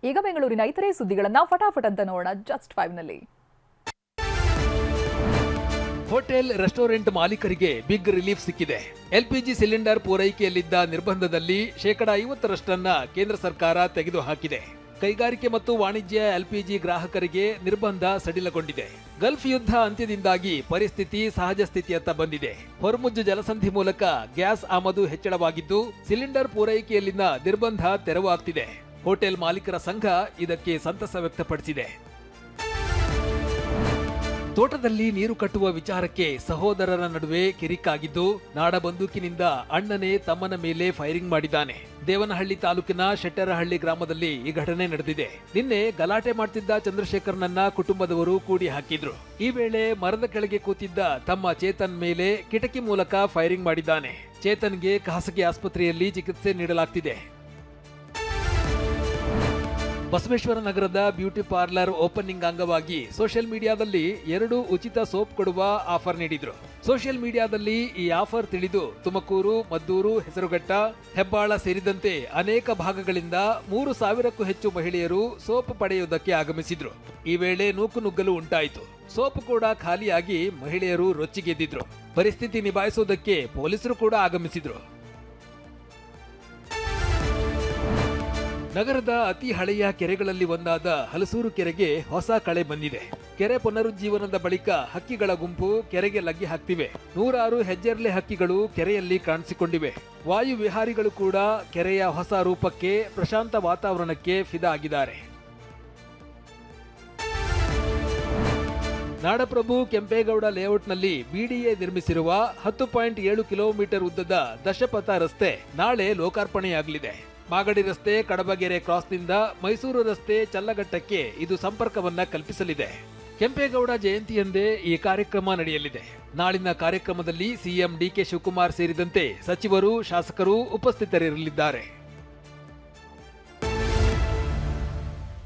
ಈಗ ಬೆಂಗಳೂರಿನ ಇತರೆ ಸುದ್ದಿಗಳನ್ನ ಫಟಾಫಟ್ ಅಂತ ನೋಡೋಣ ಜಸ್ಟ್ 5 ನಲ್ಲಿ. ಹೋಟೆಲ್ ರೆಸ್ಟೋರೆಂಟ್ ಮಾಲೀಕರಿಗೆ ಬಿಗ್ ರಿಲೀಫ್ ಸಿಕ್ಕಿದೆ. ಎಲ್ಪಿಜಿ ಸಿಲಿಂಡರ್ ಪೂರೈಕೆಯಲ್ಲಿದ್ದ ನಿರ್ಬಂಧದಲ್ಲಿ 50% ಕೇಂದ್ರ ಸರ್ಕಾರ ತೆಗೆದುಹಾಕಿದೆ. ಕೈಗಾರಿಕೆ ಮತ್ತು ವಾಣಿಜ್ಯ ಎಲ್ಪಿಜಿ ಗ್ರಾಹಕರಿಗೆ ನಿರ್ಬಂಧ ಸಡಿಲಗೊಂಡಿದೆ. ಗಲ್ಫ್ ಯುದ್ಧ ಅಂತ್ಯದಿಂದಾಗಿ ಪರಿಸ್ಥಿತಿ ಸಹಜ ಸ್ಥಿತಿಯತ್ತ ಬಂದಿದೆ. ಹೊರ್ಮುಜ್ ಜಲಸಂಧಿ ಮೂಲಕ ಗ್ಯಾಸ್ ಆಮದು ಹೆಚ್ಚಳವಾಗಿದ್ದು ಸಿಲಿಂಡರ್ ಪೂರೈಕೆಯಲ್ಲಿನ ನಿರ್ಬಂಧ ತೆರವಾಗ್ತಿದೆ. ಹೋಟೆಲ್ ಮಾಲೀಕರ ಸಂಘ ಇದಕ್ಕೆ ಸಂತಸ ವ್ಯಕ್ತಪಡಿಸಿದೆ. ತೋಟದಲ್ಲಿ ನೀರು ಕಟ್ಟುವ ವಿಚಾರಕ್ಕೆ ಸಹೋದರರ ನಡುವೆ ಕಿರಿಕಾಗಿದ್ದು ನಾಡ ಬಂದೂಕಿನಿಂದ ಅಣ್ಣನೇ ತಮ್ಮನ ಮೇಲೆ ಫೈರಿಂಗ್ ಮಾಡಿದ್ದಾನೆ. ದೇವನಹಳ್ಳಿ ತಾಲೂಕಿನ ಶೆಟ್ಟರಹಳ್ಳಿ ಗ್ರಾಮದಲ್ಲಿ ಈ ಘಟನೆ ನಡೆದಿದೆ. ನಿನ್ನೆ ಗಲಾಟೆ ಮಾಡ್ತಿದ್ದ ಚಂದ್ರಶೇಖರ್ನನ್ನ ಕುಟುಂಬದವರು ಕೂಡಿ ಹಾಕಿದ್ರು. ಈ ವೇಳೆ ಮರದ ಕೆಳಗೆ ಕೂತಿದ್ದ ತಮ್ಮ ಚೇತನ್ ಮೇಲೆ ಕಿಟಕಿ ಮೂಲಕ ಫೈರಿಂಗ್ ಮಾಡಿದ್ದಾನೆ. ಚೇತನ್ಗೆ ಖಾಸಗಿ ಆಸ್ಪತ್ರೆಯಲ್ಲಿ ಚಿಕಿತ್ಸೆ ನೀಡಲಾಗ್ತಿದೆ. ಬಸವೇಶ್ವರ ನಗರದ ಬ್ಯೂಟಿ ಪಾರ್ಲರ್ ಓಪನಿಂಗ್ ಅಂಗವಾಗಿ ಸೋಷಿಯಲ್ ಮೀಡಿಯಾದಲ್ಲಿ 2 ಉಚಿತ ಸೋಪ್ ಕೊಡುವ ಆಫರ್ ನೀಡಿದ್ರು. ಸೋಷಿಯಲ್ ಮೀಡಿಯಾದಲ್ಲಿ ಈ ಆಫರ್ ತಿಳಿದು ತುಮಕೂರು, ಮದ್ದೂರು, ಹೆಸರುಘಟ್ಟ, ಹೆಬ್ಬಾಳ ಸೇರಿದಂತೆ ಅನೇಕ ಭಾಗಗಳಿಂದ 3,000ಕ್ಕೂ ಹೆಚ್ಚು ಮಹಿಳೆಯರು ಸೋಪ್ ಪಡೆಯುವುದಕ್ಕೆ ಆಗಮಿಸಿದ್ರು. ಈ ವೇಳೆ ನೂಕುನುಗ್ಗಲು ಉಂಟಾಯಿತು. ಸೋಪ್ ಕೂಡ ಖಾಲಿಯಾಗಿ ಮಹಿಳೆಯರು ರೊಚ್ಚಿಗೆದ್ದಿದ್ರು. ಪರಿಸ್ಥಿತಿ ನಿಭಾಯಿಸುವುದಕ್ಕೆ ಪೊಲೀಸರು ಕೂಡ ಆಗಮಿಸಿದ್ರು. ನಗರದ ಅತಿ ಹಳೆಯ ಕೆರೆಗಳಲ್ಲಿ ಒಂದಾದ ಹಲಸೂರು ಕೆರೆಗೆ ಹೊಸ ಕಳೆ ಬಂದಿದೆ. ಕೆರೆ ಪುನರುಜ್ಜೀವನದ ಬಳಿಕ ಹಕ್ಕಿಗಳ ಗುಂಪು ಕೆರೆಗೆ ಲಗ್ಗಿ ಹಾಕ್ತಿವೆ. 100 ಹೆಜ್ಜೆರ್ಲೆ ಹಕ್ಕಿಗಳು ಕೆರೆಯಲ್ಲಿ ಕಾಣಿಸಿಕೊಂಡಿವೆ. ವಾಯು ವಿಹಾರಿಗಳು ಕೂಡ ಕೆರೆಯ ಹೊಸ ರೂಪಕ್ಕೆ, ಪ್ರಶಾಂತ ವಾತಾವರಣಕ್ಕೆ ಫಿದಾ ಆಗಿದ್ದಾರೆ. ನಾಡಪ್ರಭು ಕೆಂಪೇಗೌಡ ಲೇಔಟ್ನಲ್ಲಿ ಬಿಡಿಎ ನಿರ್ಮಿಸಿರುವ 10.7 ಕಿಲೋಮೀಟರ್ ಉದ್ದದ ದಶಪಥ ರಸ್ತೆ ನಾಳೆ ಲೋಕಾರ್ಪಣೆಯಾಗಲಿದೆ. ಮಾಗಡಿ ರಸ್ತೆ ಕಡಬಗೆರೆ ಕ್ರಾಸ್ನಿಂದ ಮೈಸೂರು ರಸ್ತೆ ಚಲ್ಲಘಟ್ಟಕ್ಕೆ ಇದು ಸಂಪರ್ಕವನ್ನ ಕಲ್ಪಿಸಲಿದೆ. ಕೆಂಪೇಗೌಡ ಜಯಂತಿಯಂದೇ ಈ ಕಾರ್ಯಕ್ರಮ ನಡೆಯಲಿದೆ. ನಾಳಿನ ಕಾರ್ಯಕ್ರಮದಲ್ಲಿ ಸಿಎಂ ಡಿಕೆ ಶಿವಕುಮಾರ್ ಸೇರಿದಂತೆ ಸಚಿವರು, ಶಾಸಕರು ಉಪಸ್ಥಿತರಿರಲಿದ್ದಾರೆ.